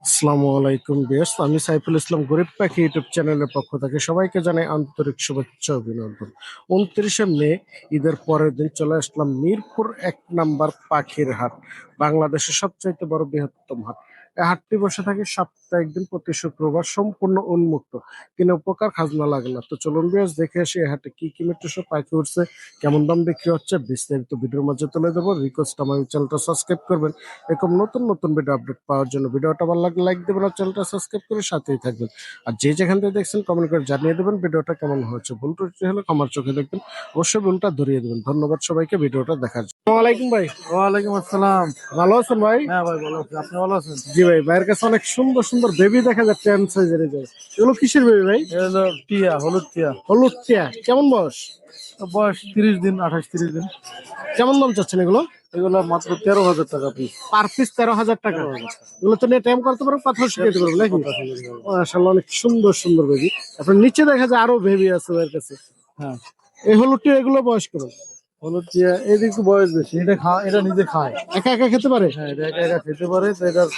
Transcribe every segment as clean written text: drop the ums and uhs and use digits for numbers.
আসসালামু আলাইকুম ভিউয়ার্স, আমি সাইফুল ইসলাম গরিব পাখি ইউটিউব চ্যানেলের পক্ষ থেকে সবাইকে জানাই আন্তরিক শুভেচ্ছা ও অভিনন্দন। 29শে মে ঈদের পরের দিন চলে আসলাম মিরপুর 1 নম্বর পাখির হাট, বাংলাদেশের সবচাইতে বড় বৃহত্তম হাট। এই হাটটি বসে থাকে সপ্তাহে একদিন প্রতি শুক্রবার, সম্পূর্ণ উন্মুক্ত, কোনো প্রকার খাজনা লাগে না। তো চলুন ভিউয়ার্স, দেখে আসি এই হাটে কি কি মিট্টু সব পাখি উঠছে, কেমন দাম বিক্রি হচ্ছে, বিস্তারিত ভিডিওর মাঝে তুলে দেবো। রিকোয়েস্ট আমার চ্যানেলটা সাবস্ক্রাইব করবেন এরকম নতুন নতুন ভিডিও আপডেট পাওয়ার জন্য। ভিডিওটা ভালো লাগলে লাইক দেবেন আর চ্যানেলটা সাবস্ক্রাইব করে সাথেই থাকবেন। আর যে যেখান থেকে দেখছেন কমেন্ট করে জানিয়ে দেবেন ভিডিওটা কেমন হয়েছে। ভুল ত্রুটি হলে ক্ষমার চোখে দেখবেন, অবশ্যই ভুলটা ধরিয়ে দেবেন। ধন্যবাদ সবাইকে ভিডিওটা দেখার জন্য। আসসালামু আলাইকুম ভাই। ওয়ালাইকুম আসসালাম। ভালো আছেন ভাই? হ্যাঁ ভাই, ভালো আছি। আপনি ভালো আছেন? জি ভাই, ভাইয়ের কাছে অনেক সুন্দর সুন্দর বেবি দেখা যাচ্ছে, এম সাইজের। এগুলো কিসের বেবি ভাই? এ হলো টিয়া, হলুদ টিয়া। হলুদ টিয়া। কেমন বয়স? বয়স 30 দিন, 28-30 দিন। কেমন দাম চাচ্ছেন এগুলো? এগুলো মাত্র 13,000 টাকা পিস। পার পিস 13,000 টাকা। এগুলো তো নিয়ে টাইম করতে পারবো, কথা শিখাতে পারবো নাকি? মাশাআল্লাহ, অনেক সুন্দর সুন্দর বেবি। আপনার নিচে দেখা যায় আরো বেবি আছে ভাইয়ের কাছে। হ্যাঁ, এই হলুদ টিয়া এগুলো বয়স করুন। হলুদ টিয়া এর একটু বয়স বেশি। এটা নিজে খায়। একা একা খেতে পারে? হ্যাঁ, এটা একা একা খেতে পারে। তো এটার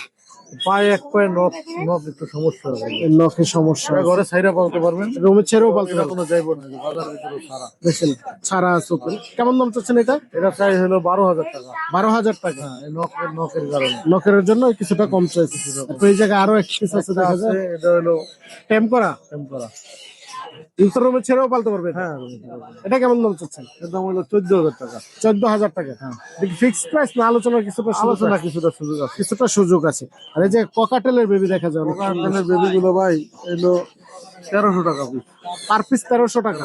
এক পায়ে নখ নখ একটু সমস্যা হবে। এর নখের সমস্যা এটা আছে। ঘরে ছাইরা পালতে পারবেন। রুমে ছেড়েও পালতে এটা পারবে? কোনো যাইব না, বাজার ভিতরে সারা। দেখছেন, ছাড়া আছে ওপরে। কেমন দাম চাচ্ছেন এটা? এটা চাই হলো 12,000 টাকা। 12,000 টাকা। হ্যাঁ, এই নখের কারণে নখের জন্য কিছুটা কম চাইছে। তারপর এই জায়গায় আরো এক পিস আছে দেখা আছে। যায়, এটা হলো টেম করা। টেম্পোরা। ইনসার রুমে ছেড়েও পালতে পারবে এটা? হ্যাঁ, এটা কেমন দাম চাচ্ছেন? এর দাম হলো 14,000 টাকা। 14,000 টাকা। হ্যাঁ, ফিক্সড প্রাইস না আলোচনার কিছুটা সুযোগ আলোচনা আছে? কিছুটা সুযোগ আছে। কিছুটা সুযোগ আছে। আর এই যে ককাটেলের বেবি দেখা যায় অনেক কোকাটেলের বেবি গুলো ভাই এলো 1300 টাকা পিস। পার পিস 1300 টাকা।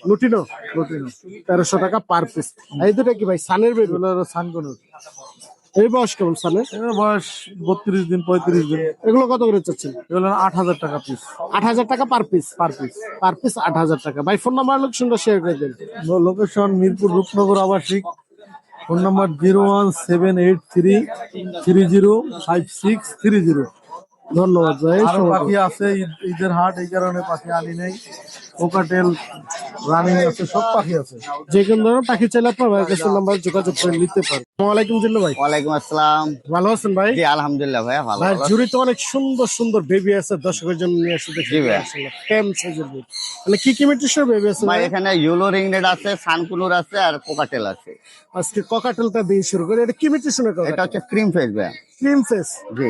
লুটিনো প্রোটিন 1300 টাকা পার পিস। এই দুটা কি ভাই সানের বেবি? এগুলো হলো সানকনুর। এই বয়স কেমন সানের? এগুলো বয়স 32 দিন, 35 দিন। এগুলো কত করে চাচ্ছেন? এগুলো 8,000 টাকা পিস। 8,000 টাকা per piece. Per piece. Per piece 8,000 টাকা। ভাই ফোন নাম্বার লোকেশনটা শেয়ার করে দেন। লোকেশন মিরপুর রূপনগর আবাসিক। Phone number 01783305630। ধন্যবাদ ভাই। আরো পাখি আছে, ঈদের হাট, এই কারণে পাখি আনি নাই। কোকাটেল, রানিং আছে, সব পাখি আছে। যে কোনো ধরনের পাখি চাইলে আপনার ভাইয়ের কাছে নাম্বার যোগাযোগ করে নিতে পারেন। আসসালামু আলাইকুম জিল্লু ভাই। ওয়ালাইকুম আসসালাম। ভালো আছেন ভাই? জি আলহামদুলিল্লাহ ভাইয়া ভালো ভাই ভালো। জুড়িতে অনেক সুন্দর সুন্দর বেবি আছে, দর্শকের জন্য নিয়ে এসে দেখি। জি ভাই। টেম সাইজের বেবি, মানে কি কি মিটিশন বেবি আছে ভাই ভাই? এখানে ইউলো রিংনেট আছে, সানকুনুর আছে আর কোকাটেল আছে। আজকে ককাটেলটা দিয়ে শুরু করি। এটা কি মিটিশনের এটা ককাটেল? হচ্ছে ক্রিম ফেস ভাই। Cream face. জি,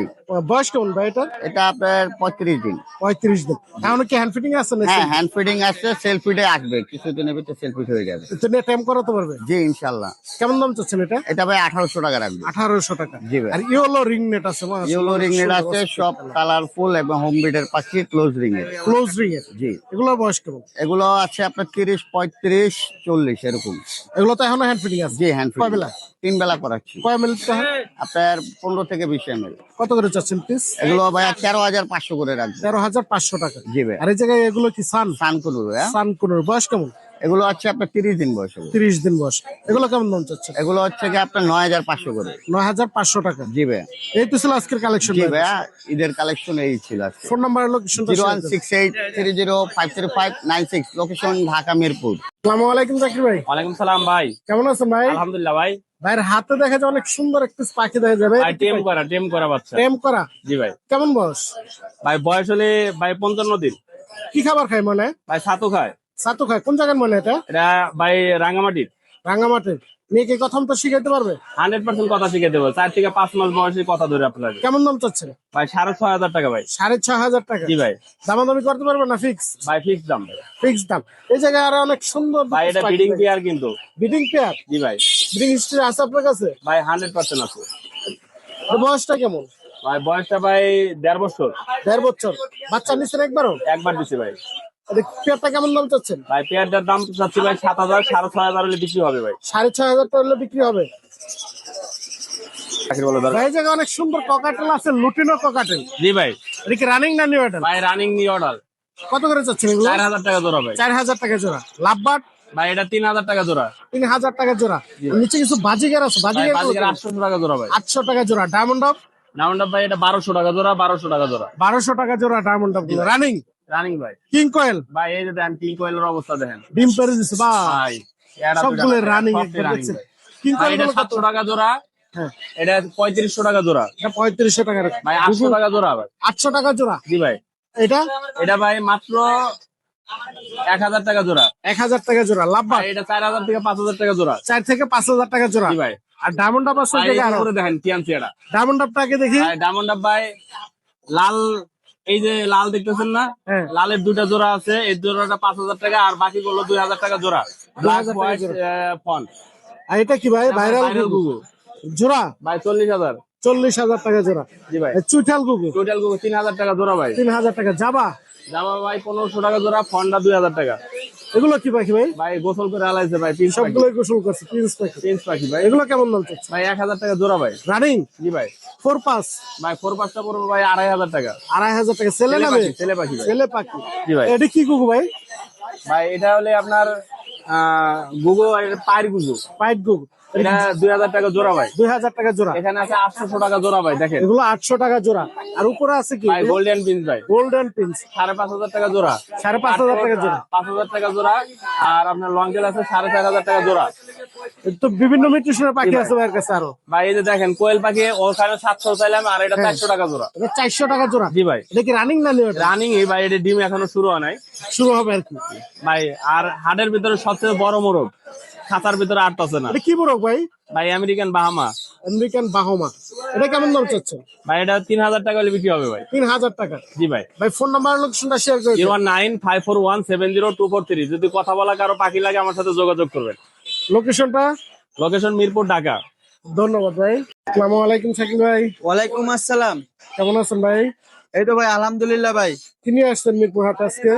বয়স কেমন ভাই এটা? এটা আপনার 35 দিন। 35 দিন। এখন কি হ্যান্ড ফিটিং আছে না? হ্যাঁ, হ্যান্ড ফিডিং আছে, সেলফ ফিডে আসবে কিছুদিনের ভিতরে, সেলফ ফিড হয়ে যাবে। এটা নিয়ে টাইম করাতে পারবে? জি ইনশাল্লাহ। কেমন দাম চাচ্ছেন এটা? এটা ভাই 1800 টাকা রাখবে। 1800 টাকা। জি ভাই। আর ইয়েলো রিং নেট আছে? ইউলো রিংনেট আছে, সব কালারফুল এবং হোম বিডের পাখি, ক্লোজ রিংনেট। ক্লোজ রিং এর। জি, এগুলোর বয়স কেমন? এগুলো আছে আপনার 30, 35, 40 এরকম। এগুলো তো এখনো হ্যান্ড ফিটিং আছে? জি, হ্যান্ড কয় ফিডিং বেলা? 3 বেলা করাচ্ছি। কয় মিনিট? আপনার 15 থেকে 20 ml। কত করে চাচ্ছেন পিস? এগুলো ভাই 13,500 করে রাখবে। 13,500 টাকা। জি ভাই। আর এই জায়গায় এগুলো কি সান? সানকুনুর ভাইয়া। সান কোনোর বয়স কেমন? এগুলো হচ্ছে আপনার 30 দিন বয়স হবে। 30 দিন বয়স। এগুলো কেমন দাম চাচ্ছেন? এগুলো হচ্ছে কি আপনার 9,500 করে। 9,500 টাকা। জি ভাইয়া। এই তো ছিল আজকের কালেকশন। জি ভাইয়া, ঈদের কালেকশন এই ছিল আজকে। ফোন নাম্বার লোকেশনটা শেয়ার করুন। 01683053596, লোকেশন ঢাকা মিরপুর। আসসালামু আলাইকুম জাকির ভাই। ওয়ালাইকুম সালাম ভাই। কেমন আছেন ভাই? আলহামদুলিল্লাহ ভাই। ভাইয়ের হাতে দেখা যায় অনেক সুন্দর একটা পাখি দেখা যাবে। ভাই টেম করা বাচ্চা। টেম করা। জি ভাই। কেমন বয়স? ভাই বয়স হলে ভাই 55 দিন। কি খাবার খায় মনে? ভাই ছাতু খায়। ছাতু খায়। কোন জায়গার মনে এটা? এটা ভাই রাঙ্গামাটির। রাঙ্গামাটির। মেয়ে কি কথা তো শিখাইতে পারবে? 100% কথা শিখে দেবো। 4 থেকে 5 মাস বয়সে কথা ধরে আপনাকে। কেমন দাম চাচ্ছেন? ভাই 6,500 টাকা ভাই। 6,500 টাকা। জি ভাই। দামাদামি করতে পারবে না? ফিক্স? ভাই ফিক্স দাম ভাই। ফিক্স দাম। এই জায়গায় আরো অনেক সুন্দর ভাই এটা ব্রিডিং পেয়ার কিন্তু। Breeding pair. জি ভাই। ব্রিডিং হিস্ট্রি আছে আপনার কাছে? ভাই 100% আছে। এর বয়সটা কেমন? ভাই বয়সটা ভাই 1.5 বছর। 1.5 বছর। বাচ্চা নিচ্ছেন একবারও? একবার দিছি ভাই। পেয়ারটা কেমন দাম চাচ্ছেন? ভাই পেয়ারটার দাম চাচ্ছি ভাই 7,000, 6,500 হলে বিক্রি হবে ভাই। 6,500 টাকা হলে বিক্রি হবে। চাকরি বলে দরকার। ভাই এই জায়গায় অনেক সুন্দর ককাটেল আছে, লুটিনো ককাটেল। জি ভাই। এটা কি রানিং না নিউ অ্যাডাল্ট? ভাই রানিং নিউ অর্ডার। কত করে চাচ্ছেন এগুলো? 4,000 টাকা জোড়া ভাই। 4,000 টাকা জোড়া। লাভবাট? ভাই এটা 3,000 টাকা জোড়া। 3,000 টাকা জোড়া। নিচে কিছু বাজিগার আছে, ভাই বাজিগার বাজিকার 800 টাকা জোড়া ভাই। 800 টাকা জোড়া। Diamond off? রাউন্ড আপ ভাই এটা 1200 টাকা জোড়া, 1200 টাকা জোড়া। 1200 টাকা জোড়া ডায়মন্ড অফ গুলো। রানিং? রানিং ভাই। কিং কোয়েল? ভাই এই যে দেখেন কিং কোয়েলের অবস্থা দেখেন। ডিম পেরে দিছে বা ভাই এটা সবগুলো রানিং। রানিং ভাই। কিং ভাই কোয়েল এটা গুলো কত? 700 টাকা জোড়া, হ্যাঁ। এটা 3500 টাকা জোড়া এটা 3500 টাকা রাখা। ভাই, 800 টাকা জোড়া ভাই। 800 টাকা জোড়া। জি ভাই। এটা এটা ভাই মাত্র 1000 টাকা জোড়া। 1000 টাকা জোড়া। লাভবা ভাই, এটা 4000 থেকে 5000 টাকা জোড়া। 4 থেকে 5000 টাকা জোড়া। জি ভাই। আর ডায়মন্ড আপ আছে ভাই, দেখে এই আরো। উপরে দেখেন কি আনছি এটা। ডায়মন্ড আপটাকে দেখি। ভাই, ডায়মন্ড আপ ভাই, লাল, এই যে লাল দেখতেছেন না, হ্যাঁ। লালের 2টা জোড়া আছে, এই জোড়াটা 5000 টাকা আর বাকি গুলো 2000 টাকা জোড়া। ব্ল্যাক 2000 টাকা হোয়াইট জোড়া। ফন। আর এটা কি ভাই? ভাইরাল গুগু জোড়া ভাই 40000। 40000 টাকা জোড়া। জি ভাই। চুইঠাল গুগু টোটাল গুগু 3000 টাকা জোড়া ভাই। 3000 টাকা। যাবা জামা ভাই 1500 টাকা জোড়া, ফন্ডা 2000 টাকা। এগুলো কি পাখি ভাই? ভাই গোসল করে আলাইছে ভাই, পিস পাখি। সবগুলোই গোসল করছে। প্রিন্স পাখি। পিস পাখি ভাই। এগুলো কেমন দাম চাচ্ছে? ভাই 1000 টাকা জোড়া ভাই। রানিং জি ভাই। 4-5 ভাই 4-5টা পড়বে ভাই 2500 টাকা। 2500 টাকা। ছেলে ছেলে না পাখি, মেয়ে? ছেলে পাখি ভাই। ছেলে পাখি। জি ভাই। এটা কি গুগু ভাই? ভাই এটা হলে আপনার গুগু, পায়ের গুগু। পাইট গুগু। এটা 2000 টাকা জোড়া ভাই। 2000 টাকা জোড়া। এখানে আছে 800 টাকা জোড়া ভাই, দেখেন এগুলো 800 টাকা জোড়া। আর উপরে আছে কি? ভাই, গোল্ডেন পিন্স ভাই, গোল্ডেন প্রিন্স 5500 টাকা জোড়া। 5500 টাকা জোড়া। 5000 টাকা জোড়া। আর আপনার লং টেল আছে 4500 টাকা জোড়া। তো বিভিন্ন মিউটেশনের পাখি আছে ভাইয়ের কাছে আরো। ভাই এই যে দেখেন কোয়েল পাখি, ওখানে 700 চাইলাম, আর এটা 400 টাকা জোড়া। এটা 400 টাকা জোড়া। জি ভাই। এটা কি রানিং না নিউ? রানিং এই ভাই, এটা ডিম এখনো শুরু হয় নাই শুরু হবে আর কি ভাই। আর হাটের ভিতরে সবচেয়ে বড় মোরগ, খাতার ভিতরে আটতাছে না এটা কি বড় ভাই? ভাই, আমেরিকান বাহামা। আমেরিকান বাহমা। এটা কেমন দাম চাচ্ছে? ভাই এটা 3000 টাকা হলে বিক্রি হবে ভাই। 3000 টাকা। জি ভাই। ভাই ফোন নাম্বার লোকেশনটা শেয়ার করে দিন। 01954170243। যদি কথা বলা কারো পাখি লাগে আমার সাথে যোগাযোগ করবেন। লোকেশনটা। লোকেশন মিরপুর, ঢাকা। ধন্যবাদ ভাই। আসসালামু আলাইকুম শাকিল ভাই। ওয়ালাইকুম আসসালাম। কেমন আছেন ভাই? এই তো ভাই আলহামদুলিল্লাহ ভাই। কি নিয়ে আসছেন মিরপুর হাট আজকে?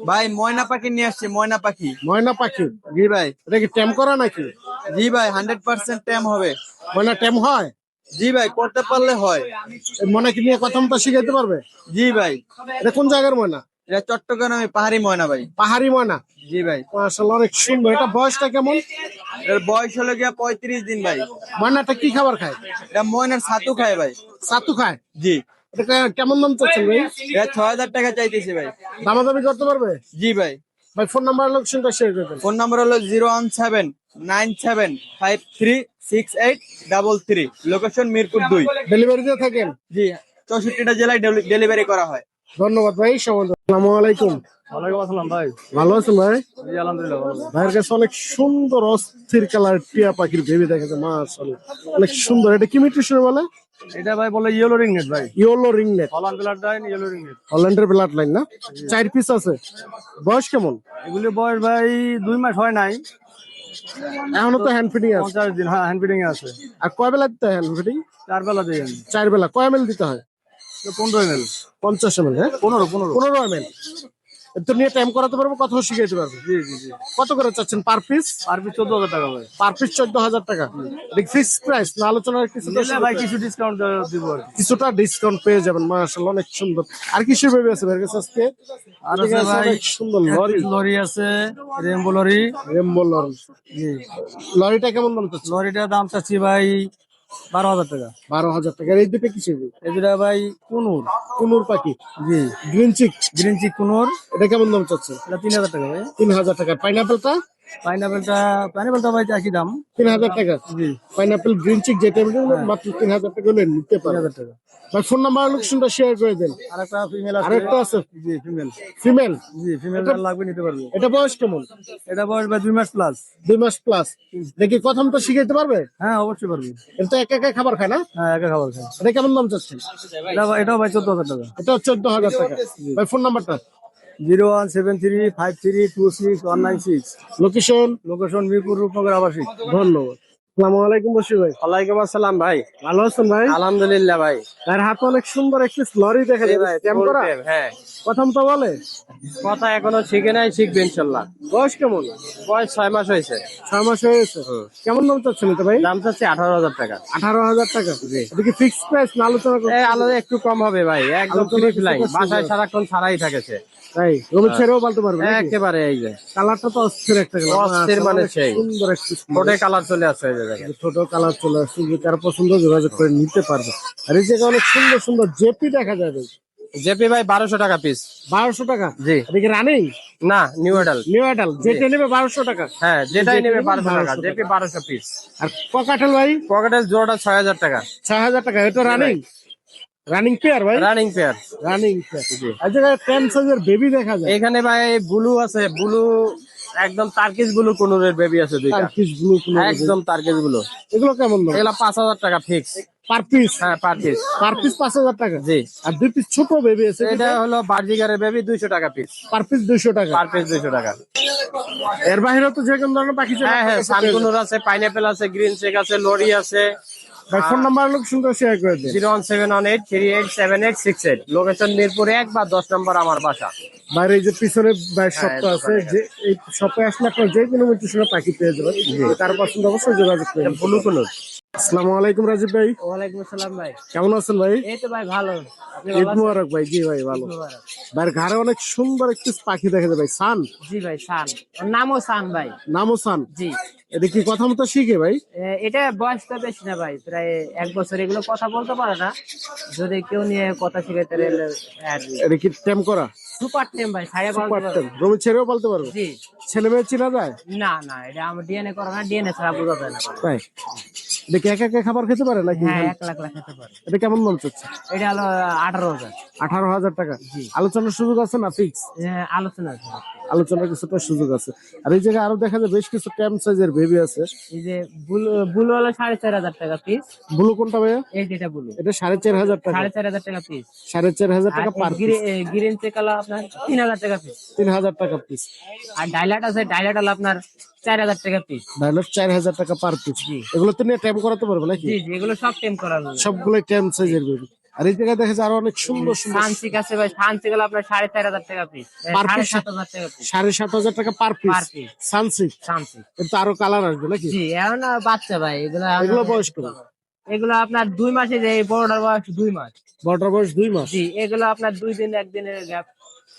ভাই ময়না পাখি নিয়ে আসছি, ময়না পাখি। ময়না পাখি। জি ভাই। এটা কি ট্যাম করা নাকি? জি ভাই 100% ট্যাম হবে। ময়না ট্যাম হয়? জি ভাই, করতে পারলে হয়। এই ময়না কি নিয়ে কথা মতো শিখাইতে পারবে? জি ভাই। এটা কোন জায়গার ময়না? এটা চট্টগ্রামে পাহাড়ি ময়না ভাই। পাহাড়ি ময়না। জি ভাই। মাশাআল্লাহ অনেক সুন্দর। এটা বয়সটা কেমন? এর বয়স হলো গিয়া 35 দিন ভাই। ময়নাটা কি খাবার খায়? এটা ময়নার ছাতু খায় ভাই। ছাতু খায়। জি। এটা কেমন দাম চাচ্ছেন ভাই? এটা 6000 টাকা চাইতেছি ভাই। দামাদামি করতে পারবে? জি ভাই। ভাই ফোন নাম্বার লোকেশনটা শেয়ার করে দেন। ফোন নাম্বার হলো 01797536833। লোকেশন মিরপুর 2। ডেলিভারি দিয়ে থাকেন? জি, 64টা জেলায় ডেলিভারি করা হয়। ধন্যবাদ ভাই। আসসালামু আলাইকুম। ওয়ালাইকুম আসসালাম ভাই। ভালো আছেন ভাই? জি আলহামদুলিল্লাহ ভালো। ভাইয়ের কাছে অনেক সুন্দর অস্থির কালার টিয়া পাখির বেবি দেখেছে। মাশাআল্লাহ অনেক সুন্দর। এটা কি মিউটেশন বলে? এটা ভাই বলে ইয়েলো রিংনেট ভাই। ইয়েলো রিংনেট। হল্যান্ড ব্লাড লাইন, ইয়েলো রিংনেট। হল্যান্ডের ব্লাড লাইন না? 4 পিস আছে। বয়স কেমন? এগুলি বয়স ভাই 2 মাস হয় নাই, এখনো তো হ্যান্ড ফিডিং আছে। 50 দিন। হ্যাঁ, হ্যান্ড ফিডিং এ আছে। আর কয় বেলা দিতে হয় হ্যান্ড ফিডিং? 4 বেলা দিই আমি। 4 বেলা। কয় ml দিতে হয়? 15 ml। 50 ml। হ্যাঁ 15 ml। তো নিয়ে টাইম করাতে পারবো, কথা শিখাইতে পারবো। জি জি জি। কত করে চাচ্ছেন পার পিস? আর 14000 টাকা ভাই। পার পিস 14000 টাকা। এটা ফিক্সড প্রাইস না আলোচনার কিছু? নিলে ভাই কিছু ডিসকাউন্ট দিব আর কি। কিছুটা ডিসকাউন্ট পেয়ে যাবেন। মাশাআল্লাহ অনেক সুন্দর। আর কিসের বেবি আছে ভাইয়ের কাছে আজকে? আর এদিকে আছে আছে ভাই অনেক সুন্দর লরি। লরি আছে, রেমবো লরি। Rainbow lory. জি। লরিটা কেমন দাম চাচ্ছেন? লরিটার দাম চাচ্ছি ভাই 12000 টাকা। 12000 টাকা। আর এই দুটো কিসের বেবি? এই দুটা ভাই কুনুর। কুনুর পাখি। জি। Green cheek. Green cheek conure. এটা কেমন দাম চাচ্ছেন? এটা 3000 টাকা ভাই। 3000 টাকা। পাইনাপেলটা? পাইনাপেলটা ভাই একই দাম। 3000 টাকা। জি। পাইনাপেল গ্রিন চিক যেটা মাত্র 3000 টাকা হলে নিতে পারেন। 3000 টাকা। ভাই ফোন নাম্বার লোকেশনটা শেয়ার করে দেন। আরেকটা ফিমেল আছে। আরেকটা আছে? জি, ফিমেল। ফিমেল। জি, ফিমেল লাগবে নিতে পারবে। এটা বয়স কেমন? এটা বয়স ভাই 2 মাস প্লাস। 2 মাস প্লাস। দেখি প্রথম তো শিখাইতে পারবে? হ্যাঁ অবশ্যই পারবে। এটা তো একা একা খাবার খায় না? হ্যাঁ, একা খাবার খায়। এটা কেমন দাম চাচ্ছেন? এটাও ভাই 14000 টাকা। এটা 14000 টাকা। ভাই ফোন নাম্বারটা? 01735326196। লোকেশন? লোকেশন মিরপুর রূপনগর আবাসিক। ধন্যবাদ। আসসালামু আলাইকুম বশির ভাই। ওয়ালাইকুম আসসালাম ভাই। ভালো আছেন ভাই? আলহামদুলিল্লাহ ভাই। তার হাতে অনেক সুন্দর একটি লরি দেখা যায়। কেমন করা? হ্যাঁ, প্রথম তো বলে কথা এখনো শিখে নাই, শিখবে ইনশাল্লাহ। বয়স কেমন? বয়স 6 মাস হয়েছে। 6 মাস হয়ে গেছে। কেমন দাম চাচ্ছেন এটা ভাই? দাম চাচ্ছে 18000 টাকা। 18000 টাকা। এটা কি ফিক্সড প্রাইস না আলোচনা করতে? আলাদা একটু কম হবে ভাই, একদম আলোচনা ফ্রি ফ্লাই। করতে বাসায় হবে। সারাক্ষণ ছাড়াই থাকেছে। তাই রুমে ছেড়েও বলতে পারবে নাকি? একেবারে এই যে কালারটা তো অস্থির একটা কালার। অস্থির মানে সেই। সুন্দর একটি ছোটে কালার চলে আসছে এই যে দেখেন। ছোট কালার চলে আসছে। যে কারো পছন্দ যোগাযোগ করে নিতে পারবে। আর এই জায়গায় অনেক সুন্দর সুন্দর জেপি দেখা যাবে। জেপি ভাই 1200 টাকা পিস। 1200 টাকা। জি। এদিকে রানিং না, নিউ অ্যাডাল। নিউ অ্যাডাল যেটা নেবে 1200 টাকা। হ্যাঁ, যেটাই যেটা নেবে নেবে 1200 টাকা। 1200 জেপি 1200 পিস। আর ককাটেল ভাই পকেটের জোড়াটা 6000 টাকা। 6000 টাকা। এটা রানিং রানিং পেয়ার ভাই, রানিং পেয়ার। Running pair. আর জায়গায় 10 সাইজের বেবি দেখা যায়। এখানে ভাই ব্লু আছে, ব্লু একদম টার্কিশ ব্লু কোনুরের বেবি আছে দুইটা। টার্কিশ ব্লু কালার একদম টার্কিশ ব্লু। এগুলো কেমন দাম? এগুলা 5000 টাকা ফিক্স। Per piece? হ্যাঁ, পার পিস। পার পিস 5000 টাকা। জি। আর দুই পিস ছোট বেবি আছে, এটা হলো বার্জিগারের বেবি, 200 টাকা পিস। পার পিস 200 টাকা। পার পিস 200 টাকা। এর বাইরে তো যে কোনো ধরনের পাখি হ্যাঁ হ্যাঁ, সানকুনুর আছে, পাইনাপেল আছে, গ্রিন চেক আছে, লরি আছে। ভাই ফোন নাম্বার লোক সুন্দর শেয়ার করে দিন। 01718387868। লোকেশন মিরপুর 1 বা 10 নম্বর আমার বাসা। বাইরে এই যে পিছনে শপটা আছে, যে এই শপে আসলে আপনার যে কোনো মিউটেশনের পাখি পেয়ে যাবেন। তার পছন্দ অবশ্যই যোগাযোগ করবেন। ব্লু কোনুর। আসসালামু আলাইকুম রাজীব ভাই, ওয়ালাইকুম আসসালাম ভাই। কেমন আছেন ভাই? এই তো ভাই ভালো। ঈদ মুবারক ভাই। জি ভাই ভালো। ভাইয়ের ঘরে অনেক সুন্দর একটি পাখি দেখা যায় ভাই, সান। জি ভাই, সান। ওর নামও সান ভাই। নামও সান। জি। এটা কি কথা মতো শিখে ভাই? এটা বয়সটা বেশি না ভাই, প্রায় 1 বছর। এগুলো কথা বলতে পারে না, যদি কেউ নিয়ে কথা শিখাইতে পারলে এটা কি টেম করা? সুপার টেম ভাই, ছায়া বলতে সুপার পারবে। টেম। রুমে ছেড়েও বলতে পারবে? জি। ছেলে মেয়ে চিনা যায়? না না, এটা আমার ডিএনএ করা না, ডিএনএ ছাড়া বোঝা যায় না ভাই। তাই? এটা কি একা একা খাবার খেতে পারে নাকি? হ্যাঁ, 1 লাখ লাখ খেতে পারে। এটা কেমন দাম চাচ্ছে? এটা হলো 18,000। 18,000 টাকা। আলোচনার সুযোগ আছে না ফিক্স? আলোচনা আছে। আলোচনার কিছুটা সুযোগ আছে। আর এই জায়গায় আরো দেখা যায় বেশ কিছু ট্যাম সাইজের বেবি আছে। এই যে বুলু, বুলু হলো 4,500 টাকা পিস। ব্লু কোনটা ভাইয়া? এই যেটা বুলু, এটা 4,500 টাকা। 4,500 টাকা পিস। 4,500 টাকা পার পিস। গ্রিন চেক হলো আপনার 3,000 টাকা পিস। 3,000 টাকা পিস। আর ডাইলাট আছে, ডাইলাট হলো আপনার 4,000 টাকা পিস। ডায়লগ 4,000 টাকা পার পিস। এগুলো তো নিয়ে ট্যাম করাতে পারবে নাকি? জি জি, এগুলো সব টেম করা হবে। সবগুলোই ট্যাম সাইজের বেবি। আর এই জায়গায় দেখা যায় আরো অনেক সুন্দর সুন্দর সানসিক আছে ভাই, সানসিক হলো আপনার 4,500 টাকা পিস। Per piece. 7,500 টাকা পিস 7,500 টাকা পার Per পিস। piece। সানসিক। সানসিক। কিন্তু আরো কালার আসবে নাকি? জি, এখন বাচ্চা ভাই এগুলো। এগুলো বয়স কত? এগুলো আপনার 2 মাসে, যে এই বড়টার বয়স 2 মাস। বড়টার বয়স 2 মাস। জি, এগুলো আপনার 2 দিন 1 দিনের গ্যাপ।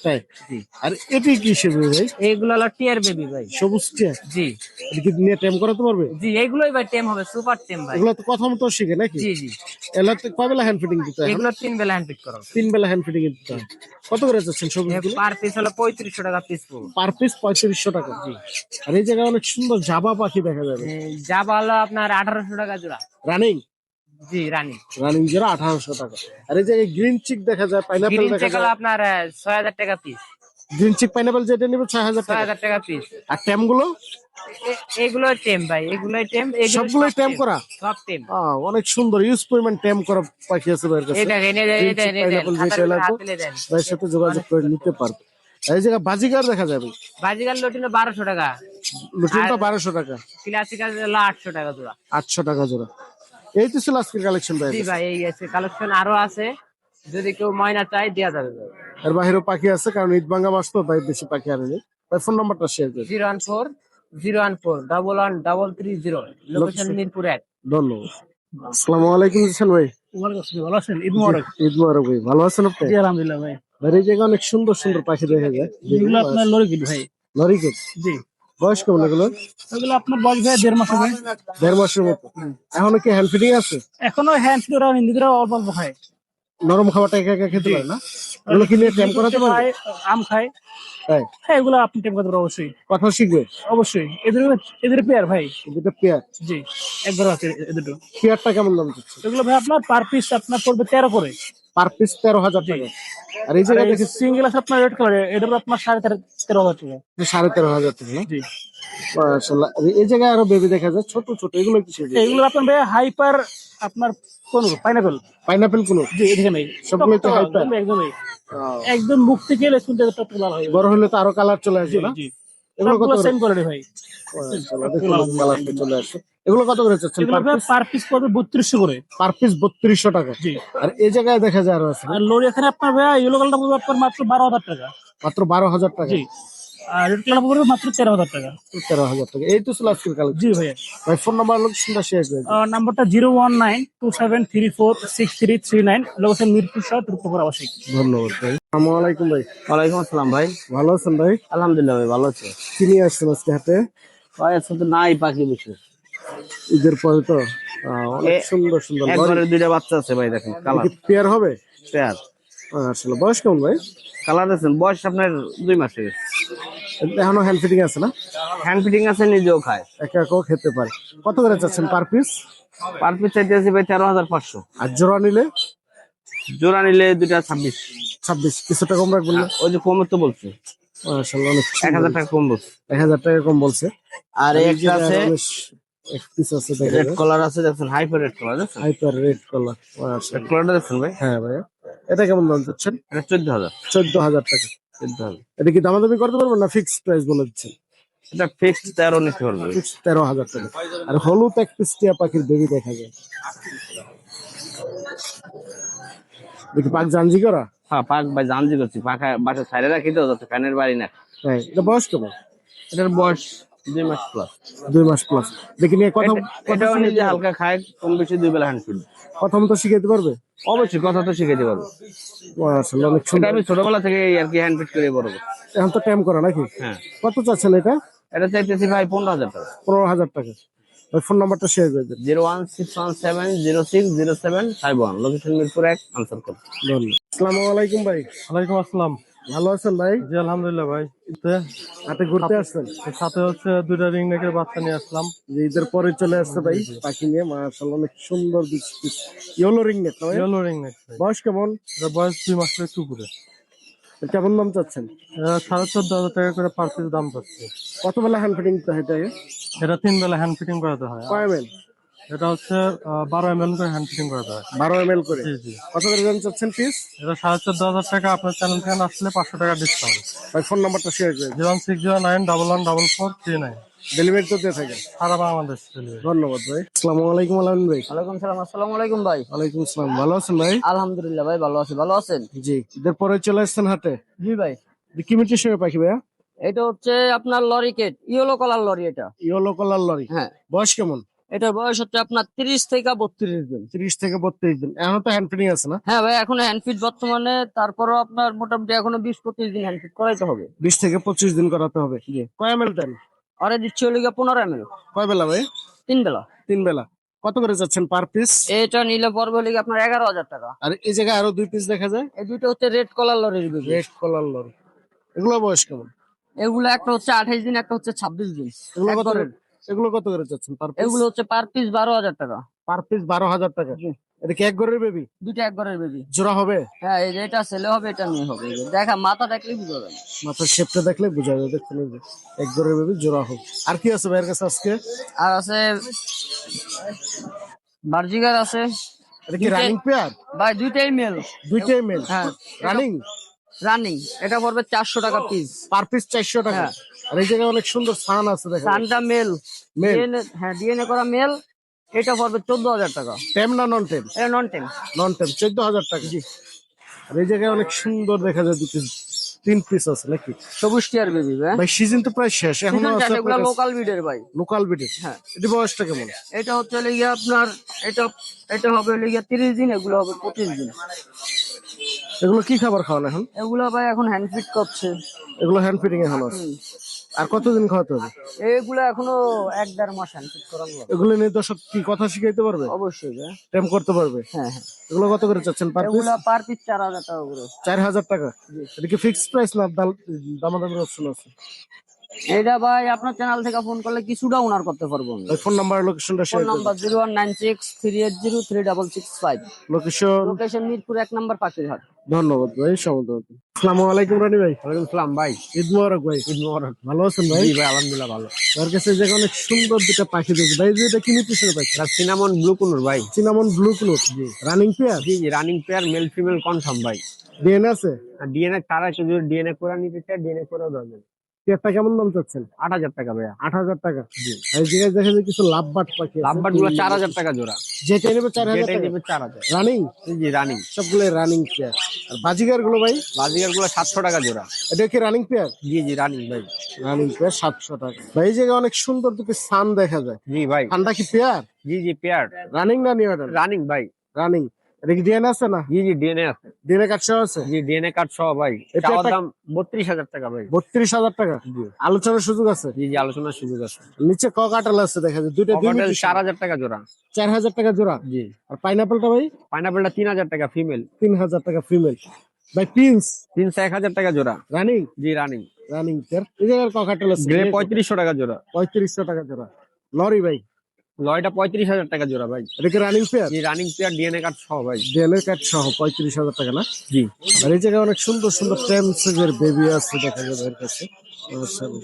তাই? জি। আর এটি কি সেবে ভাই? এগুলো হলো টিয়ার বেবি ভাই। সবুজ টিয়া? জি এটা কি নিয়ে ট্যাম করাতে পারবে? জি, এগুলোই ভাই টেম হবে, সুপার টেম ভাই। এগুলো তো কথা মতো শিখে নাকি? জি জি, এগুলো তো কয় বেলা হ্যান্ড ফিটিং দিতে হয়? এগুলো 3 বেলা হ্যান্ড পিক করা। 3 বেলা হ্যান্ড ফিটিং দিতে হয়। কত করে যাচ্ছেন সবুজগুলো? পার পিস হলো 3500 টাকা পিস পড়বে। পার পিস 3500 টাকা। আর এই জায়গায় অনেক সুন্দর জাবা পাখি দেখা যাবে। জাবা হলো আপনার 1800 টাকা জোড়া। রানিং? জি, রানী। রানিং জোড়া 1800 টাকা। আর এই জায়গায় গ্রিন চিক দেখা যায়, পাইনাপেল গ্রিন দেখা চেক হলো যায়। আপনার 6,000 টাকা পিস। গ্রিন চিক পাইনাপেল যেটা নেবে 6,000 টাকা। 6,000 টাকা পিস। আর ট্যাম গুলো? এগুলো টেম ভাই, এগুলোই টেম। সবগুলোই টেম করা? সব টেম। অনেক সুন্দর ইউজ পরিমাণ ট্যাম করা পাখি আছে ভাইয়ের কাছে। এটা এনে দেন, Green এটা chick, এনে দেন, pineapple যেটা খাতার লাগবে, হাত দিলে দেন। ভাইয়ের সাথে যোগাযোগ করে নিতে পারবে। আর এই জায়গায় বাজিগার দেখা যাবে। বাজিগার লটিনো 1200 টাকা। লুটিনটা 1200 টাকা। ক্লাসিকাল হলো 800 টাকা জোড়া। 800 টাকা জোড়া। এই তো ছিল আজকের কালেকশন ভাই। জি ভাই, এই আছে কালেকশন, আরো আছে, যদি কেউ ময়না চাই দেয়া যাবে ভাই। এর বাইরেও পাখি আছে, কারণ ঈদ ভাঙ্গা মাস তো, তাই বেশি পাখি আনেনি। ভাই ফোন নাম্বারটা শেয়ার করে দিন। 014-014-11330। লোকেশন মিরপুর 1। ধন্যবাদ। আসসালামু আলাইকুম জিসান ভাই। ভালো আছেন? ঈদ মুবারক। ঈদ মুবারক ভাই, ভালো আছেন আপনি? জি আলহামদুলিল্লাহ ভাই। ভাই এই জায়গায় অনেক সুন্দর সুন্দর পাখি দেখা যায়। এগুলো আপনার লরিকিট ভাই। লরিকেট? জি। বয়স কেমন এগুলো? এগুলো আপনার বয়স ভাই 1.5 মাস হবে। 1.5 মাসের মতো। এখনো কি হ্যান্ড ফিটিং আছে? এখনো হ্যান্ড ফিডার নিজেরা অল্প অল্প খায়। নরম খাবারটা একা একা খেতে পারে না? এগুলো কি নিয়ে ট্যাম করাতে পারবে? খায়, আম খায়। তাই? হ্যাঁ, এগুলো আপনি টেম করতে পারবেন অবশ্যই। কথা শিখবে? অবশ্যই। এদের পেয়ার ভাই। যেটা পেয়ার। জি, একবার আছে এদের। পেয়ারটা কেমন দাম দিচ্ছে? এগুলো ভাই আপনার পার পিস আপনার পড়বে 13 করে। পার পিস 13,000 টাকা। আর এই জায়গায় দেখি সিঙ্গেল আছে আপনার রেড কালার, এটার আপনার 13,500 টাকা। 13,500 টাকা না? জি। মাশাআল্লাহ। এই জায়গায় আরো বেবি দেখা যায় ছোট ছোট, এগুলো কি সেবে? এগুলো আপনার ভাই হাইপার আপনার কোন পাইনাপেল। পাইনাপেল কোন? জি, এদিকে নেই। সবগুলোই তো hyper? একদমই একদম মুখ থেকে লেসুন থেকে টপ লাল হয়। বড় হলে তো আরো কালার চলে আসবে না? জি, এগুলো কত সবগুলো করে? সেম কোয়ালিটি ভাই। মাশাআল্লাহ, দেখুন কালারটা চলে আসছে। এগুলো কত করে চাচ্ছেন এগুলো পার পিস? পার পিস পড়বে 3200 করে। পার পিস 3200 টাকা। জি। আর এই জায়গায় দেখা যায় আরো আছে আর লরি এখানে আপনার ভাই ইয়েলো কালারটা পড়বে আপনার মাত্র 12,000 টাকা। মাত্র 12,000 টাকা। জি। আর রেড কালার পড়বে মাত্র 13,000 টাকা। 13,000 টাকা। এই তো ছিল আজকের কালেকশন। জি ভাইয়া। ভাই ফোন নাম্বার লোক সুন্দর শেয়ার করে দিন। নাম্বারটা 01927346339। লোকেশন মিরপুর শহর, রূপপুর আবাসিক। ধন্যবাদ ভাই। আসসালামু আলাইকুম ভাই। ওয়ালাইকুম আসসালাম ভাই। ভালো আছেন ভাই? আলহামদুলিল্লাহ ভাই, ভালো আছে। কি নিয়ে আসছেন আজকে হাতে? ভাই আজকে তো নাই পাখি বিশেষ। ঈদের পরে তো অনেক সুন্দর সুন্দর একবারে 2টা বাচ্চা আছে ভাই, দেখেন কালার পেয়ার হবে। পেয়ার। আসলে বয়স কেমন ভাই? কালার আছেন বয়স আপনার 2 মাসের। এখনো হ্যান্ড ফিটিং আছে না? হ্যান্ড ফিটিং আছে, নিজেও খায়। একা একাও খেতে পারে। কত করে চাচ্ছেন পার পিস? পার পিস চাইতেছি ভাই 13,500। আর জোড়া নিলে জোড়া নিলে দুইটা 26। 26, কিছুটা কম রাখবেন না? ওই যে কমে তো বলছে, মাশাআল্লাহ অনেক 1000 টাকা কম বলছে। 1000 টাকা কম বলছে। আর এই একটা আছে, এক পিস আছে দেখেন, রেড কালার আছে, দেখছেন হাইপার রেড কালার, দেখছেন হাইপার রেড কালার। রেড কালারটা দেখছেন ভাই? হ্যাঁ ভাইয়া, এটা কেমন দাম চাচ্ছেন? এটা 14,000। 14,000 টাকা। 14,000। এটা কি দামাদামি করতে পারবেন না ফিক্সড প্রাইস বলে দিচ্ছেন? এটা ফিক্সড 13 নিতে পারবে। ফিক্সড 13,000 টাকা। আর হলুদ এক পিস টিয়া পাখির বেবি দেখা যায়, দেখি পাক জানজি করা। হ্যাঁ পাক ভাই জানজি করছি, পাখা বাসা ছাইরে রাখি তো, যাতে ফ্যানের বাড়ি না। হ্যাঁ, এটা বয়স কেমন? এটার বয়স 2 মাস প্লাস। 2 মাস প্লাস। দেখি নিয়ে কথা এটাও নিজে হালকা খায়, কম বেশি 2 বেলা হ্যান্ড ফিড। কথা মতো শিখাইতে পারবে? অবশ্যই কথা তো শিখাইতে পারবো। মাশাআল্লাহ অনেক এটা সুন্দর। আমি ছোটবেলা থেকে আর কি হ্যান্ড ফিড করে বড় করছি। এখন তো টাইম করা নাকি? হ্যাঁ। কত চাচ্ছেন এটা? এটা চাইতেছি ভাই 15,000 টাকা। 15,000 টাকা। ওই ফোন নাম্বারটা শেয়ার করে দেন। 01617060751, লোকেশন মিরপুর 1, আনসার কোড। ধন্যবাদ। আসসালামু আলাইকুম ভাই। ওয়ালাইকুম আসসালাম। ভালো আছেন ভাই? জি আলহামদুলিল্লাহ ভাই। হাটে ঘুরতে আসছেন? সাথে হচ্ছে 2টা রিং নেকের বাচ্চা নিয়ে আসলাম। যে ঈদের পরে চলে আসছে ভাই পাখি নিয়ে, মাশাআল্লাহ অনেক সুন্দর ইয়েলো রিং নেক না ভাই? ইয়েলো রিং নেক ভাই। বয়স কেমন? এটার বয়স 2 মাসের একটু উপরে। কেমন দাম চাচ্ছেন? এটা 14,500 টাকা করে পার পিস দাম পাচ্ছে। কত বেলা হ্যান্ড ফিটিং তো এটা? এটা 3 বেলা হ্যান্ড ফিটিং করাতে হয়। কয় ml? এটা হচ্ছে 12 ml করে হ্যান্ড ফিটিং করাতে হয়। 12 ml করে। জি জি। কত করে দাম চাচ্ছেন পিস? এটা 14,500 টাকা। আপনার চ্যানেল থেকে আসলে 500 টাকা ডিসকাউন্ট। ভাই ফোন নাম্বারটা শেয়ার করে দেন। 01609114439। ডেলিভারি তো দিয়ে থাকেন? সারা বাংলাদেশ ডেলিভারি। ধন্যবাদ ভাই। আসসালামু আলাইকুম আলামিন ভাই। ওয়ালাইকুম সালাম। আসসালামু আলাইকুম ভাই। ওয়ালাইকুম আসসালাম। ভালো আছেন ভাই? আলহামদুলিল্লাহ ভাই, ভালো আছি। ভালো আছেন? জি, ঈদের পরে চলে আসছেন হাটে। জি ভাই। কি মিটির সঙ্গে পাখি ভাইয়া? এটা হচ্ছে আপনার lorikeet, yellow colour lory এটা। Yellow colour lory. হ্যাঁ। বয়স কেমন? এটার বয়স হচ্ছে আপনার 30 থেকে 32 দিন। 30 থেকে 32 দিন। এখন তো হ্যান্ড ফিটিং আছে না? হ্যাঁ ভাই, এখনো হ্যান্ডফিট বর্তমানে, তারপরও আপনার মোটামুটি এখনো 20-25 দিন হ্যান্ডফিট করাইতে হবে। 20 থেকে 25 দিন করাতে হবে। কয় ml দেন? আরে দিচ্ছি হলো গিয়ে 15 ml। কয় বেলা ভাই? 3 বেলা। 3 বেলা। কত করে যাচ্ছেন পার পিস? এটা নিলে পড়বে হলো গিয়ে আপনার 11,000 টাকা। আর এই জায়গায় আরো 2 পিস দেখা যায়, এই দুটো হচ্ছে রেড কালার লরির বেবি। Red colour lory. এগুলো বয়স কেমন? এগুলো একটা হচ্ছে 28 দিন, একটা হচ্ছে 26 দিন। এগুলো কত একবারের। এগুলো কত করে যাচ্ছেন পার পিস? এগুলো হচ্ছে পার পিস 12,000 টাকা। পার পিস 12,000 টাকা। জি। এটা কি এক ঘরের বেবি? দুইটা একবারের বেবি। জোড়া হবে? হ্যাঁ, এই যে এটা ছেলে হবে, এটা মেয়ে হবে। এই যে দেখা মাথা দেখলেই বুঝা যাবে। মাথার শেপটা দেখলে বোঝা যাবে। দেখুন এই যে এক ঘরের বেবি, জোড়া হবে। আর কি আছে ভাইয়ের কাছে আজকে? আর আছে বার্জিগার আছে এটা কি রানিং পেয়ার? ভাই, দুইটাই মেল। দুইটাই মেল? হ্যাঁ। রানিং? রানিং। এটা পড়বে 400 টাকা পিস। পার পিস 400 টাকা। হ্যাঁ। আর এই জায়গায় অনেক সুন্দর সান আছে দেখেন। সানটা মেল। Male? ডিএনএ, হ্যাঁ ডিএনএ করা মেল। এটা পড়বে 14,000 টাকা। টেম না নন টেম? এটা নন টেম। নন টেম 14,000 টাকা। জি। আর এই জায়গায় অনেক সুন্দর দেখা যায় 3 পিস আছে নাকি? সবুজ টিয়ার বেবি ভাই। ভাই সিজন তো প্রায় শেষ, এখনো আছে এগুলো লোকাল বিডের ভাই। লোকাল বিটে। হ্যাঁ। এটি বয়সটা কেমন? এটা হচ্ছে লিগে আপনার, এটা এটা হবে লিগে 30 দিন, এগুলো হবে 25 দিন। এগুলো কি খাবার খাওয়ান এখন? এগুলো ভাই এখন হ্যান্ড ফিট করছে। এগুলো হ্যান্ড ফিটিং এখন আছে। আর কতদিন খাওয়াতে হবে? এগুলো এখনো 1-1.5 মাস হ্যান্ড ফিট করানো লাগবে। এগুলো নিয়ে দর্শক কি কথা শিখাইতে পারবে? অবশ্যই ভাই। টেম করতে পারবে? হ্যাঁ হ্যাঁ। এগুলো কত করে চাচ্ছেন পার পিস? এগুলো পার পিস 4,000 টাকা করে। 4,000 টাকা। এটা কি ফিক্সড প্রাইস না দামাদামির অপশন আছে? এটা ভাই আপনার চ্যানেল থেকে ফোন করলে কিছুটা ওনার করতে পারবো আমি। ফোন নাম্বার লোকেশনটা ফোন শেয়ার করুন। নাম্বার 019638036565। লোকেশন লোকেশন মিরপুর 1 নম্বর পাখিরহাট। ধন্যবাদ ভাই, সময়। আসসালামু আলাইকুম রানি ভাই। ওয়ালাইকুম সালাম ভাই। ঈদ মোবারক ভাই। ঈদ মোবারক। ভালো আছেন ভাই? জি ভাই আলহামদুলিল্লাহ ভালো। তার কাছে যে অনেক সুন্দর দুটা পাখি দেখি ভাই, যে এটা কি নিতেছেন ভাই? এটা সিনামন ব্লু কুনুর ভাই। সিনামন ব্লু ক্লোথ। জি। Running pair? জি জি, running pair, male female confirm ভাই। ডিএনএ আছে? আর ডিএনএ তারা যদি ডিএনএ করে নিতে চায়, ডিএনএ করেও দেবেন। পেয়ারটা কেমন দাম চাচ্ছেন? 8,000 টাকা ভাইয়া। 8,000 টাকা। জি। আর এই জায়গায় দেখা যায় কিছু লাভবাট পাখি আছে। লাভবার্ড গুলো 4,000 টাকা জোড়া। যেটা নেবে 4,000 যেটাই টাকা। নেবে 4,000। রানিং? জি জি রানিং। সবগুলো রানিং পেয়ার। আর বাজিগার গুলো ভাই? বাজিগার গুলো 700 টাকা জোড়া। এটা কি রানিং পেয়ার? জি জি রানিং ভাই। রানিং পেয়ার 700 টাকা। ভাই এই জায়গায় অনেক সুন্দর দুটো সান দেখা যায়। জি ভাই। ঠান্ডা কি পেয়ার? জি জি পেয়ার। রানিং না নিউ? রানিং ভাই। রানিং। এটা কি ডিএনএ আছে না? জি জি ডিএনএ আছে। ডিএনএ কার্ড সহ আছে? জি ডিএনএ কার্ড সহ ভাই। এটা চাওয়ার একটা- দাম 32,000 টাকা ভাই। 32,000 টাকা। জি আলোচনার সুযোগ আছে? জি জি আলোচনার সুযোগ আছে। নিচে কাটাল আছে দেখা যায় দুইটা। ককাটেল 4,000 টাকা জোড়া। 4,000 টাকা জোড়া। জি। আর পাইনাপেলটা ভাই? পাইনাপেলটা 3,000 টাকা ফিমেল। 3,000 টাকা ফিমেল। ভাই প্রিন্স 1000 টাকা জোড়া। রানিং জি রানিং। রানিং পেয়ার এই জায়গার ককাটেল আছে গ্রে 3500 টাকা জোড়া। 3500 টাকা জোড়া। লরি ভাই লয়টা 35,000 টাকা জোড়া ভাই। এটা কি রানিং পেয়ার? জি রানিং পেয়ার ডিএনএ কার্ড সহ ভাই। ডিএনএ কার্ড সহ 35,000 টাকা না? জি। আর এই জায়গায় অনেক সুন্দর সুন্দর টেমসের বেবি আছে দেখা যাবে এর কাছে। মাশাআল্লাহ।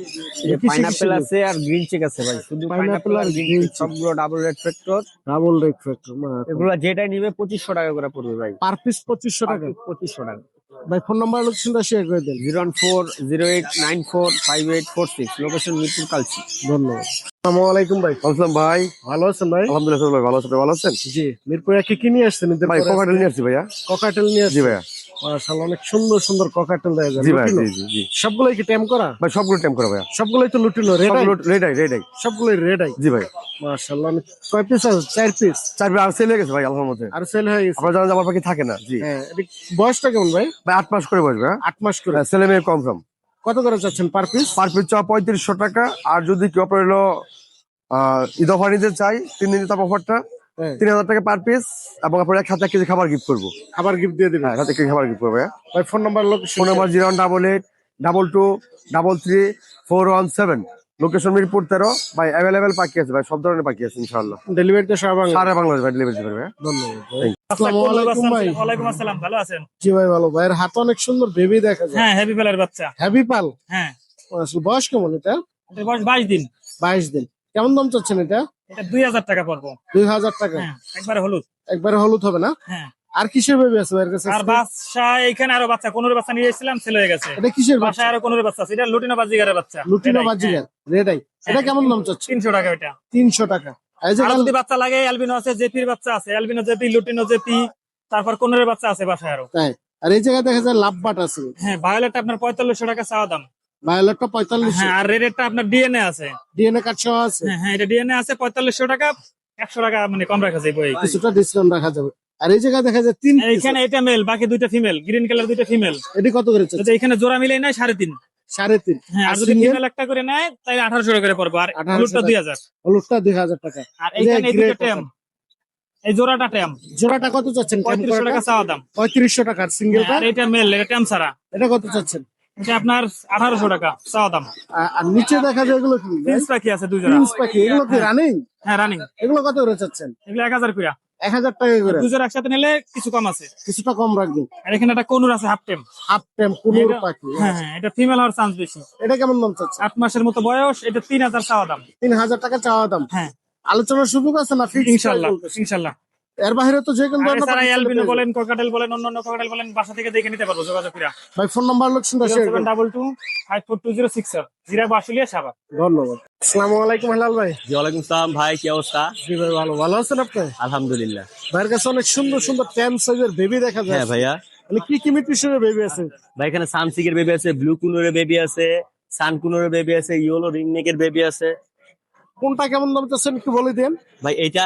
এই পাইনাপল আছে আর গ্রিন চেক আছে ভাই। শুধু পাইনাপল আর গ্রিন চেক সবগুলো double red factor. Double red factor এগুলো যেটাই নিবে 2500 টাকা করে পড়বে ভাই। পার পিস 2500 টাকা। 2500 টাকা। ভাই ফোন নাম্বার লোকেশনটা শেয়ার করে দেন। 014089456, লোকেশন মিরপুর কালচি। ধন্যবাদ। আসসালামু আলাইকুম ভাই। আসসালাম ভাই, ভালো আছেন ভাই? আলহামদুলিল্লাহ সবাই ভালো আছে, ভালো আছেন? জি, মিরপুরে কি নিয়ে আসছেন? ভাই ককাটেল নিয়ে আসছি ভাইয়া। ককাটেল নিয়ে জি আসছেন? ভাইয়া। মাশাআল্লাহ অনেক সুন্দর সুন্দর ককাটেল দেখা যায়। জি ভাই, লুটিনো? জি জি জি। সবগুলোই কি টেম করা? ভাই সবগুলো টেম করা ভাইয়া। সবগুলোই তো লুটিনো রেড আই? সবগুলো রেডাই রেডাই। সবগুলোই রেড আই। জি ভাই। মাশাআল্লাহ অনেক কয় পিস আছে? 4 পিস। 4 আর সেল হয়ে গেছে ভাই আলহামদুলিল্লাহ। আর সেল হয়ে গেছে। আপনারা জানেন যে আমার পাখি থাকে না। জি। হ্যাঁ, এটা বয়সটা কেমন ভাই? ভাই 8 মাস করে বসবে। 8 মাস করে। ছেলে মেয়ে কনফার্ম। কত করে চাচ্ছেন পার পিস? পার পিস 3500 টাকা। আর যদি কেউ আপনার হলো ঈদ অফার নিতে চাই 3 দিনের তাপ অফারটা হ্যাঁ। 3000 টাকা পার পিস, এবং আপনার 1 কেজি খাবার গিফট করবো। আবার গিফট দিয়ে দিবেন? হ্যাঁ, 1 কেজি খাবার গিফট করবো ভাইয়া। ভাই phone number location. Phone number 01822333417। Location Mirpur 13। ভাই অ্যাভেলেবেল পাখি আছে ভাই, সব ধরনের পাখি আছে ইনশাআল্লাহ। ডেলিভারিতে সারা বাংলা? সারা বাংলাদেশ ভাই ডেলিভারি করবে। ধন্যবাদ ভাই। আসসালামু আলাইকুম ভাই। ওয়ালাইকুম আসসালাম, ভালো আছেন? জি ভাই ভালো। ভাইয়ের হাতে অনেক সুন্দর বেবি দেখা যায়। হ্যাঁ, হেভি পেলার বাচ্চা। হ্যাভি পাল? হ্যাঁ, আসলে বয়স কেমন এটা? এটার বয়স 22 দিন। 22 দিন। কেমন দাম চাচ্ছেন এটা? এটা 2000 টাকা পড়বো। 2000 টাকা। হ্যাঁ, একবারে হলুদ। একবারে হলুদ হবে না? হ্যাঁ। আর কিসের বেবি আছে ভাইয়ের কাছে? আর বাচ্চা এখানে আরো বাচ্চা, কোনোর বাচ্চা নিয়ে এসেছিলাম, ছেলে হয়ে গেছে। এটা কিসের বাচ্চা? বাসায় আরো কোনোর বাচ্চা আছে। এটা লুটিনো বাজিগারের বাচ্চা। লুটিনো এটাই, বাজিগার রেড আই। এটা কেমন দাম চাচ্ছেন? 300 টাকা ওইটা। 300 টাকা। এই যে আর যদি বাচ্চা লাগে অ্যালবিনো আছে, জেপির বাচ্চা আছে, অ্যালবিনো জেপি, লুটিনো জেপি, তারপর কোনোর বাচ্চা আছে বাসায় আরো। তাই। আর এই জায়গায় দেখা যায় লাভবাট আছে। হ্যাঁ, ভায়োলেট আপনার 4500 টাকা চাওয়া দাম। ভায়োলেটটা 4500। হ্যাঁ, আর রেডেরটা আপনার ডিএনএ আছে। ডিএনএ কার্ড সহ আছে। হ্যাঁ হ্যাঁ, এটা ডিএনএ আছে 4500 টাকা। 100 টাকা মানে কম রাখা যায় বই। কিছুটা ডিসকাউন্ট রাখা যাবে। আর এই জায়গায় দেখা যায় 3 পিস। এইখানে এটা মেল, বাকি দুইটা ফিমেল, গ্রিন কালার দুইটা ফিমেল। এটি কত করে চাচ্ছেন? যদি এখানে জোড়া মিলে নেয় 3.5। 3.5। হ্যাঁ, আর যদি ফিমেল একটা করে নেয় তাহলে 1800 টাকা করে পড়বে। আর 1800 হলুদটা 2000। হলুদটা 2000 টাকা। আর এইখানে এই গ্রে দুটো টেম, এই জোড়াটা টেম, জোড়াটা কত চাচ্ছেন? 3500 টাকা চাওয়া দাম। 3500 টাকা। আর সিঙ্গেলটা? আর এটা মেল, এটা টেম ছাড়া। এটা কত চাচ্ছেন? এটা আপনার 1800 টাকা চাওয়া দাম। আর নিচে দেখা যায় এগুলো কি? প্রিন্স পাখি আছে দুই জোড়া। প্রিন্স পাখি। এগুলো কি রানিং? হ্যাঁ, রানিং। এগুলো কত করে চাচ্ছেন? এগুলো 1000 করে। 1000 টাকা করে। দুই জোড়া একসাথে নিলে কিছু কম আছে। কিছুটা কম রাখবেন। আর এখানে একটা কোনুর আছে হাফ টেম। হাফ টেম কুনুর পাখি। হ্যাঁ হ্যাঁ, এটা ফিমেল হওয়ার চান্স বেশি। এটা কেমন দাম চাচ্ছেন? 8 মাসের মতো বয়স। এটা 3000 চাওয়া দাম। 3000 টাকা চাওয়া দাম। হ্যাঁ, আলোচনার সুযোগ আছে না? ফিক্স ইনশাআল্লাহ ইনশাআল্লাহ। এর বাইরে তো যে কোনো আর ধরনের এছাড়া পাখি অ্যালবিনো চলে বলেন, ককাটেল বলেন, অন্যান্য ককাটেল বলেন, বাসা থেকে দেখে নিতে পারবো যোগাযোগ করে। ভাই ফোন নাম্বার লোকেশনটা শেয়ার করুন। 722542067, জিরাব আশুলিয়া সাভার। ধন্যবাদ। আসসালামু আলাইকুম হেলাল ভাই। জি ওয়ালাইকুম সালাম ভাই, কি অবস্থা? জি ভাই ভালো। ভালো আছেন আপনি? আলহামদুলিল্লাহ। ভাইয়ের কাছে অনেক সুন্দর সুন্দর টেম সাইজের বেবি দেখা যায়। হ্যাঁ ভাইয়া। মানে কি কি মিউটেশনের বেবি আছে? ভাই এখানে সানসিকের বেবি আছে, ব্লু কুনুরের বেবি আছে, সান কুনুরের বেবি আছে, ইয়েলো রিংনেকের বেবি আছে। কোনটা কেমন দাম চাচ্ছেন একটু বলে দেন। ভাই এটা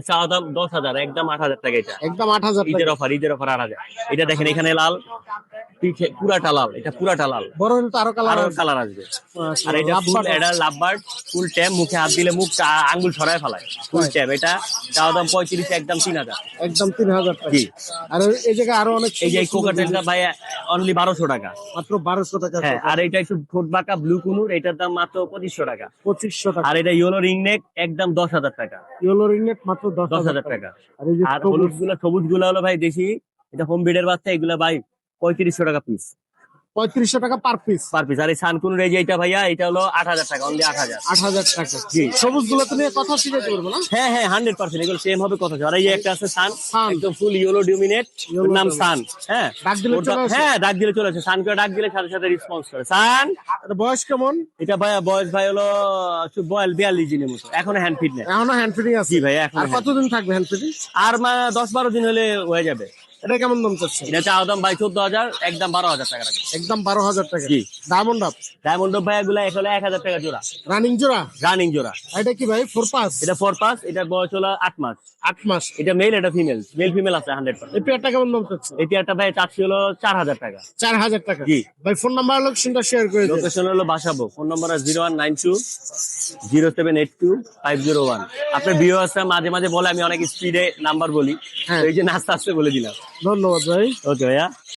চাওয়া দাম 10,000, একদম 8000 টাকা। এটা একদম 8000 ঈদের টাকা। অফার, ঈদের অফার 8000। এটা দেখেন এখানে লাল, পিঠে পুরাটা লাল, এটা পুরাটা লাল। বড় হলে তো আরো কালার আরো আছে। কালার আসবে। আর এটা ফুল, এটা লাভবার্ড ফুল ট্যাম, মুখে হাত দিলে মুখ আঙ্গুল ছড়ায় ফেলায়। ফুল ট্যাম, এটা চাওয়া দাম 35, একদম 3000। একদম 3000 টাকা। জি। আর এই জায়গায় আরো অনেক এই যে সুন্দর সুন্দর কোকাটেলটা baby। ভাই অনলি 1200 টাকা। মাত্র 1200 টাকা। হ্যাঁ, আর এটা একটু ঠোঁট বাঁকা ব্লু কুনুর, এটার দাম মাত্র 2500 টাকা। 2500 টাকা। আর এটা ইয়েলো রিংনেক একদম 10,000 টাকা। ইয়েলো রিংনেট মাত্র 10,000 10,000 টাকা। আর এই যে আর হলুদ গুলো, সবুজ গুলো হলো ভাই দেশি, এটা হোম ব্রিডের বাচ্চা, এগুলা ভাই 3500 টাকা পিস 3500 টাকা পার পিস। Per piece. আর এই সানকুনুর এই যে এটা ভাইয়া, এটা হলো 8000 টাকা, অনলি 8000। 8000 টাকা। জি। সবুজ গুলো তো নিয়ে কথা শিখাইতে পারবো না? হ্যাঁ হ্যাঁ, 100% এগুলো সেম হবে কথা। আর এই যে একটা আছে সান, সান। একদম ফুল ইয়েলো ডোমিনেট, Yellow নাম dominate। সান। হ্যাঁ, ডাক দিলে ওটা- চলে আসে? হ্যাঁ ডাক দিলে চলে আসে। সান করে ডাক দিলে সাথে সাথে রেসপন্স করে। সান, এটা বয়স কেমন? এটা ভাইয়া বয়স ভাই হলো 42 দিনের মতো, এখনো হ্যান্ড ফিট নেই। এখনো হ্যান্ড ফিটিং আছে? জি ভাই, এখনো আর কতদিন থাকবে হ্যান্ড ফিটিং? আর 10-12 দিন হলে হয়ে যাবে। এটা কেমন দাম চাচ্ছে? এটা চাওয়া দাম ভাই 14,000, একদম 12,000 টাকা রাখবে। একদম 12,000 টাকা। জি। ডায়মন্ড আপ ডায়মন্ড ভাই এগুলা এখানে 1000 টাকা জোড়া, রানিং জোড়া? রানিং জোড়া। আর এটা কি ভাই 4 পাস? এটা 4 পাস, এটা বয়স হলো 8 মাস। 8 মাস। এটা মেল, এটা ফিমেল, মেল ফিমেল আছে 100%। এই পেয়ারটা কেমন দাম চাচ্ছে? এটা একটা ভাই চাচ্ছি হলো 4000 টাকা। 4000 টাকা। জি। ভাই ফোন নাম্বার লোকেশনটা শেয়ার করে দিন। লোকেশন হলো বাসাবো, ফোন নম্বর 0192078501। আপনার ভিউ আছে মাঝে মাঝে বলে, আমি অনেক স্পিডে নাম্বার বলি, হ্যাঁ। তো এই যে আস্তে আস্তে বলে দিলাম। ধন্যবাদ ভাই। ওকে ভাইয়া।